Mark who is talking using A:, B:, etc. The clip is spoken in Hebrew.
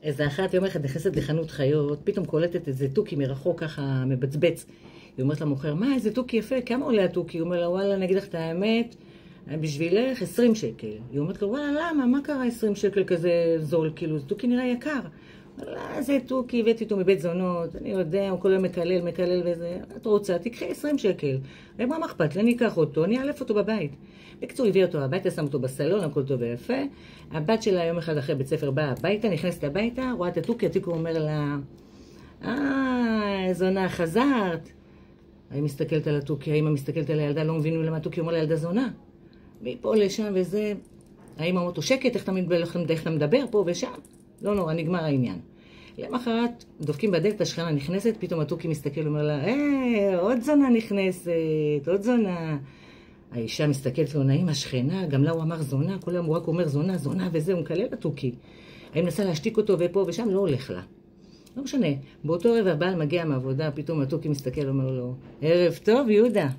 A: איזה אחת יום אחד נכנסת לחנות חיות, פתאום קולטת איזה תוכי מרחוק ככה מבצבץ. היא אומרת למוכר, מה, איזה תוכי יפה, כמה עולה התוכי? הוא אומר לה, וואלה, אני אגיד לך את האמת, בשבילך 20 שקל. היא אומרת לו, וואלה, למה? מה קרה 20 שקל כזה זול? כאילו, זה תוכי נראה יקר. וואלה, זה תוכי, הבאתי אותו מבית זונות, אני יודע, הוא כל היום מקלל וזה. את רוצה, תקחי 20 שקל. ומה אכפת לי, אני אקח אותו, אני אעלף אותו בבית. בקצור, הביא אותו הביתה, שם אותו בסלון, הכל טוב ויפה. הבת שלה יום אחד אחרי בית ספר באה הביתה, נכנסת הביתה, רואה את התוכי, התוכי אומר לה, זונה, חזרת. האמא מסתכלת על התוכי, האמא מסתכלת על הילדה, לא מבינו למה התוכי אומר לילדה זונה. מפה לשם וזה, האמא אומרת לו, שקט, איך אתה מדבר פה ושם? לא נורא, נגמר העניין. למחרת, דופקים בדלת, השכנה נכנסת, פתאום התוכי מסתכל ואומר לה, עוד זונה נכנסת, עוד זונה. האישה מסתכלת לו, נעים, השכנה, גם לה הוא אמר זונה, כל היום הוא רק אומר זונה, זונה וזה, הוא מקלל התוכי. האם נסה להשתיק אותו ופה ושם, לא הולך לה. לא משנה, באותו ערב הבעל מגיע מהעבודה, פתאום התוכי מסתכל ואומר לו, ערב טוב, יהודה.